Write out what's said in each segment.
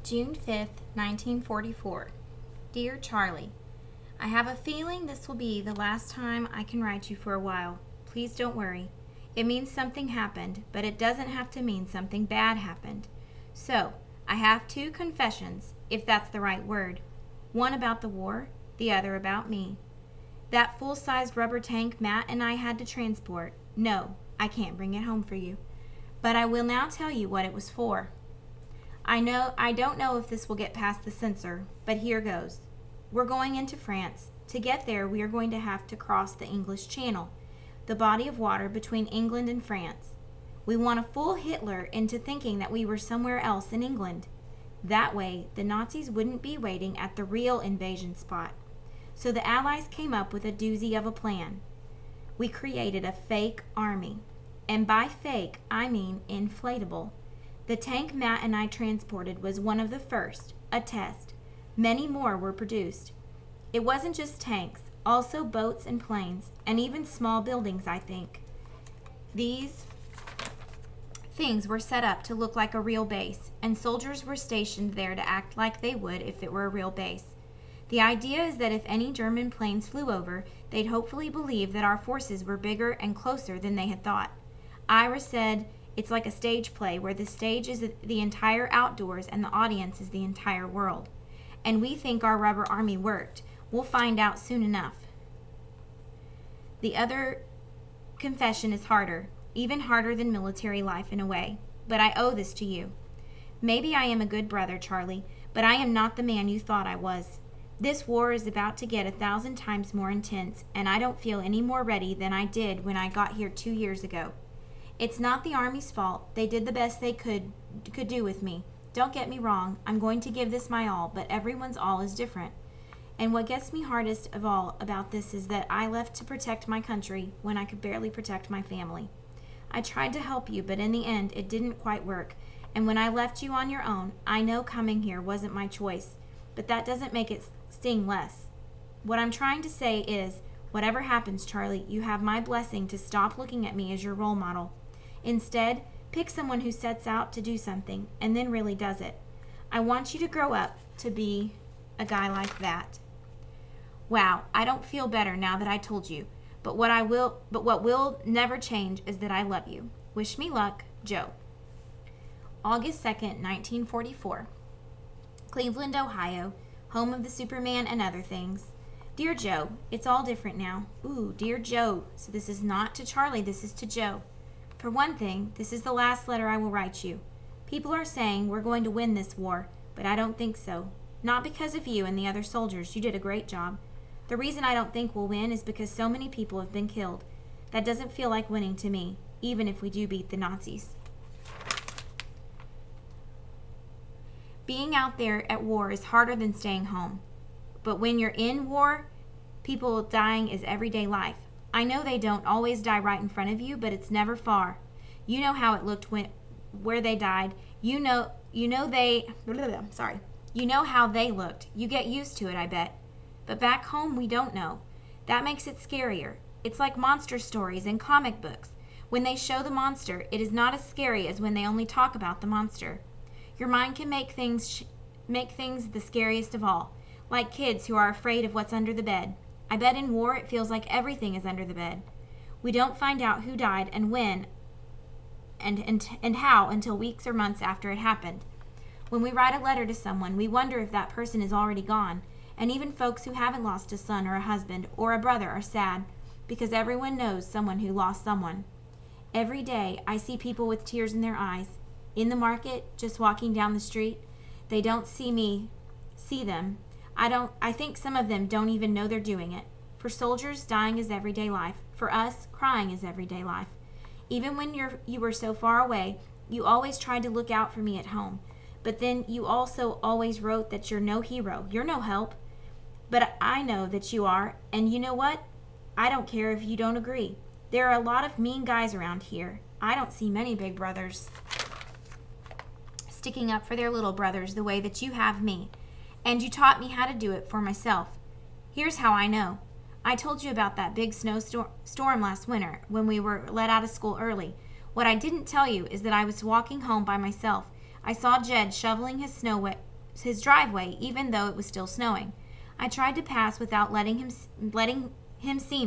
June 5th, 1944. Dear Charlie, I have a feeling this will be the last time I can write you for a while. Please don't worry. It means something happened, but it doesn't have to mean something bad happened. So, I have two confessions, if that's the right word. One about the war, the other about me. That full-sized rubber tank Matt and I had to transport. No, I can't bring it home for you. But I will now tell you what it was for. I don't know if this will get past the censor, but here goes. We're going into France. To get there, we are going to have to cross the English Channel, the body of water between England and France. We want to fool Hitler into thinking that we were somewhere else in England. That way, the Nazis wouldn't be waiting at the real invasion spot. So the Allies came up with a doozy of a plan. We created a fake army. And by fake, I mean inflatable. The tank Matt and I transported was one of the first, a test. Many more were produced. It wasn't just tanks, also boats and planes, and even small buildings, I think. These things were set up to look like a real base, and soldiers were stationed there to act like they would if it were a real base. The idea is that if any German planes flew over, they'd hopefully believe that our forces were bigger and closer than they had thought. Ira said, it's like a stage play where the stage is the entire outdoors and the audience is the entire world. And we think our rubber army worked. We'll find out soon enough. The other confession is harder, even harder than military life in a way. But I owe this to you. Maybe I am a good brother, Charlie, but I am not the man you thought I was. This war is about to get 1,000 times more intense, and I don't feel any more ready than I did when I got here 2 years ago. It's not the Army's fault. They did the best they could do with me. Don't get me wrong. I'm going to give this my all, but everyone's all is different. And what gets me hardest of all about this is that I left to protect my country when I could barely protect my family. I tried to help you, but in the end, it didn't quite work. And when I left you on your own, I know coming here wasn't my choice, but that doesn't make it sting less. What I'm trying to say is, whatever happens, Charlie, you have my blessing to stop looking at me as your role model. Instead, pick someone who sets out to do something and then really does it. I want you to grow up to be a guy like that. Wow, I don't feel better now that I told you, but what will never change is that I love you. Wish me luck, Joe. August 2nd, 1944. Cleveland, Ohio, home of the Superman and other things. Dear Joe, it's all different now. Ooh, dear Joe. So this is not to Charlie, this is to Joe. For one thing, this is the last letter I will write you. People are saying we're going to win this war, but I don't think so. Not because of you and the other soldiers. You did a great job. The reason I don't think we'll win is because so many people have been killed. That doesn't feel like winning to me, even if we do beat the Nazis. Being out there at war is harder than staying home. But when you're in war, people dying is everyday life. I know they don't always die right in front of you, but it's never far. You know how it looked where they died. You know how they looked. You get used to it, I bet. But back home, we don't know. That makes it scarier. It's like monster stories in comic books. When they show the monster, it is not as scary as when they only talk about the monster. Your mind can make things the scariest of all, like kids who are afraid of what's under the bed. I bet in war it feels like everything is under the bed. We don't find out who died and when and how until weeks or months after it happened. When we write a letter to someone, we wonder if that person is already gone, and even folks who haven't lost a son or a husband or a brother are sad, because everyone knows someone who lost someone. Every day I see people with tears in their eyes. In the market, just walking down the street, they don't see them. I think some of them don't even know they're doing it. For soldiers, dying is everyday life. For us, crying is everyday life. Even when you were so far away, you always tried to look out for me at home. But then you also always wrote that you're no hero. You're no help. But I know that you are, and you know what? I don't care if you don't agree. There are a lot of mean guys around here. I don't see many big brothers sticking up for their little brothers the way that you have me. And you taught me how to do it for myself. Here's how I know. I told you about that big snowstorm last winter when we were let out of school early. What I didn't tell you is that I was walking home by myself. I saw Jed shoveling his snow his driveway, even though it was still snowing. I tried to pass without letting him see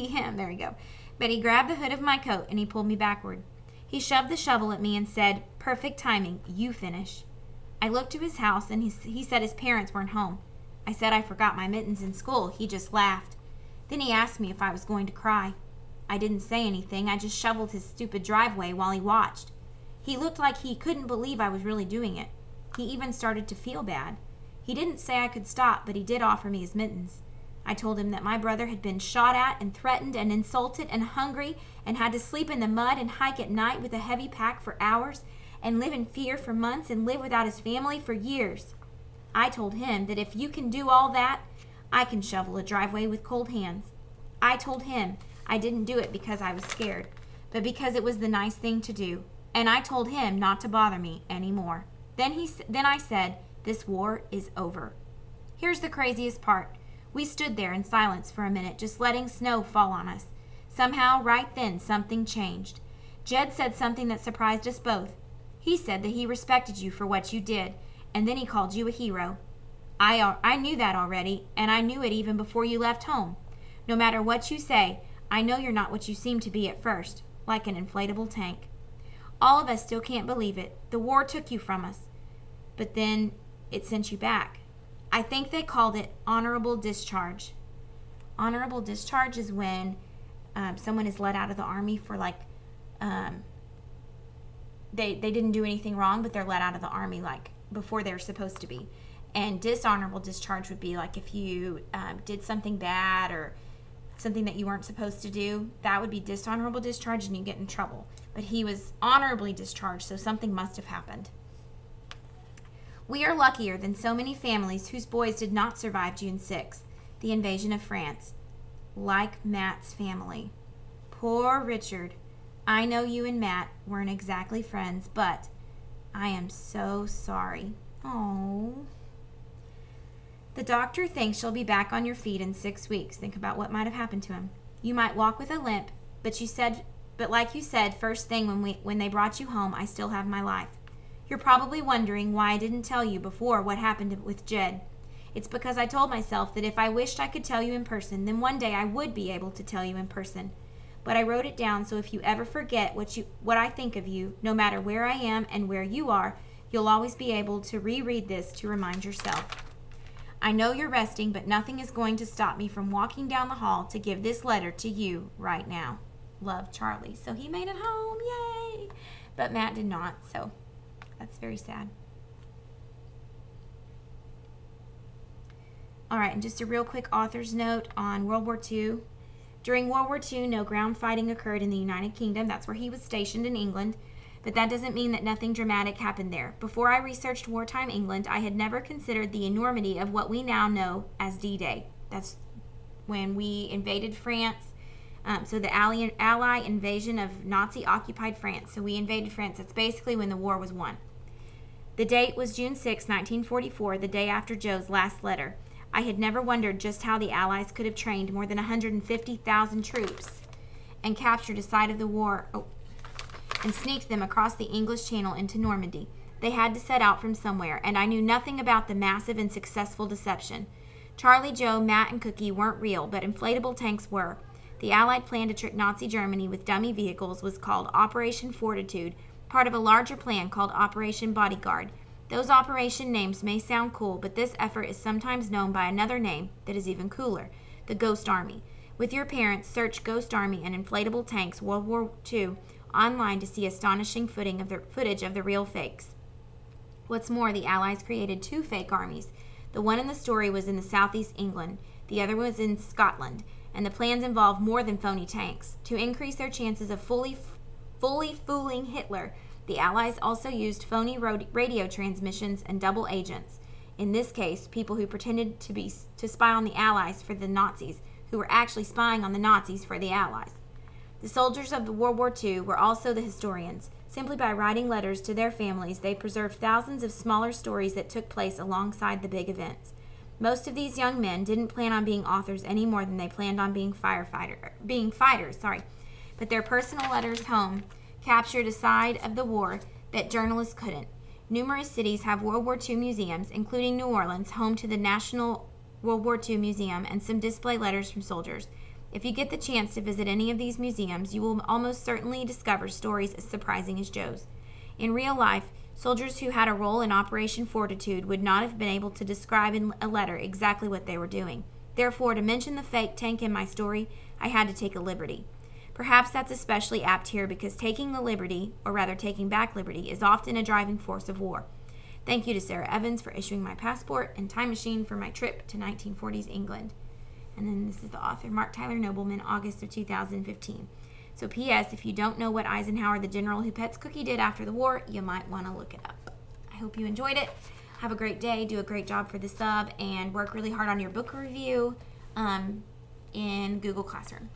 him. There we go. But he grabbed the hood of my coat and he pulled me backward. He shoved the shovel at me and said, "Perfect timing. You finish." I looked to his house and he said his parents weren't home. I said I forgot my mittens in school. He just laughed. Then he asked me if I was going to cry. I didn't say anything. I just shoveled his stupid driveway while he watched. He looked like he couldn't believe I was really doing it. He even started to feel bad. He didn't say I could stop, but he did offer me his mittens. I told him that my brother had been shot at and threatened and insulted and hungry and had to sleep in the mud and hike at night with a heavy pack for hours and live in fear for months and live without his family for years. I told him that if you can do all that, I can shovel a driveway with cold hands. I told him I didn't do it because I was scared, but because it was the nice thing to do. And I told him not to bother me anymore. Then I said, "This war is over." Here's the craziest part. We stood there in silence for a minute, just letting snow fall on us. Somehow, right then, something changed. Jed said something that surprised us both. He said that he respected you for what you did, and then he called you a hero. I knew that already, and I knew it even before you left home. No matter what you say, I know you're not what you seem to be at first, like an inflatable tank. All of us still can't believe it. The war took you from us, but then it sent you back. I think they called it honorable discharge. Honorable discharge is when someone is let out of the army for they didn't do anything wrong, but they're let out of the army like before they're supposed to be. And dishonorable discharge would be like if you did something bad or something that you weren't supposed to do. That would be dishonorable discharge and you get in trouble. But he was honorably discharged, so something must have happened. We are luckier than so many families whose boys did not survive June 6th, the invasion of France, like Matt's family. Poor Richard. I know you and Matt weren't exactly friends, but I am so sorry. Oh. The doctor thinks you'll be back on your feet in 6 weeks. Think about what might have happened to him. You might walk with a limp, but like you said, first thing when they brought you home, I still have my life. You're probably wondering why I didn't tell you before what happened with Jed. It's because I told myself that if I wished I could tell you in person, then one day I would be able to tell you in person. But I wrote it down so if you ever forget what I think of you, no matter where I am and where you are, you'll always be able to reread this to remind yourself. I know you're resting, but nothing is going to stop me from walking down the hall to give this letter to you right now. Love, Charlie. So he made it home. Yay! But Matt did not, so that's very sad. All right, and just a real quick author's note on World War II. During World War II, no ground fighting occurred in the United Kingdom. That's where he was stationed in England. But that doesn't mean that nothing dramatic happened there. Before I researched wartime England, I had never considered the enormity of what we now know as D-Day. That's when we invaded France. So the Ally invasion of Nazi-occupied France. So we invaded France. That's basically when the war was won. The date was June 6, 1944, the day after Joe's last letter. I had never wondered just how the Allies could have trained more than 150,000 troops and captured a site of the war and sneaked them across the English Channel into Normandy. They had to set out from somewhere, and I knew nothing about the massive and successful deception. Charlie, Joe, Matt, and Cookie weren't real, but inflatable tanks were. The Allied plan to trick Nazi Germany with dummy vehicles was called Operation Fortitude, part of a larger plan called Operation Bodyguard. Those operation names may sound cool, but this effort is sometimes known by another name that is even cooler, the Ghost Army. With your parents, search Ghost Army and inflatable tanks World War II online to see astonishing footage of the real fakes. What's more, the Allies created 2 fake armies. The one in the story was in the southeast England, the other was in Scotland, and the plans involved more than phony tanks. To increase their chances of fully fooling Hitler, the Allies also used phony radio transmissions and double agents. In this case, people who pretended to spy on the Allies for the Nazis, who were actually spying on the Nazis for the Allies. The soldiers of the World War II were also the historians. Simply by writing letters to their families, they preserved thousands of smaller stories that took place alongside the big events. Most of these young men didn't plan on being authors any more than they planned on being fighters. But their personal letters home captured a side of the war that journalists couldn't. Numerous cities have World War II museums, including New Orleans, home to the National World War II Museum, and some display letters from soldiers. If you get the chance to visit any of these museums, you will almost certainly discover stories as surprising as Joe's. In real life, soldiers who had a role in Operation Fortitude would not have been able to describe in a letter exactly what they were doing. Therefore, to mention the fake tank in my story, I had to take a liberty. Perhaps that's especially apt here because taking the liberty, or rather taking back liberty, is often a driving force of war. Thank you to Sarah Evans for issuing my passport and time machine for my trip to 1940s England. And then this is the author, Mark Tyler Nobleman, August of 2015. So P.S. If you don't know what Eisenhower, the general who pets Cookie, did after the war, you might want to look it up. I hope you enjoyed it. Have a great day. Do a great job for the sub and work really hard on your book review in Google Classroom.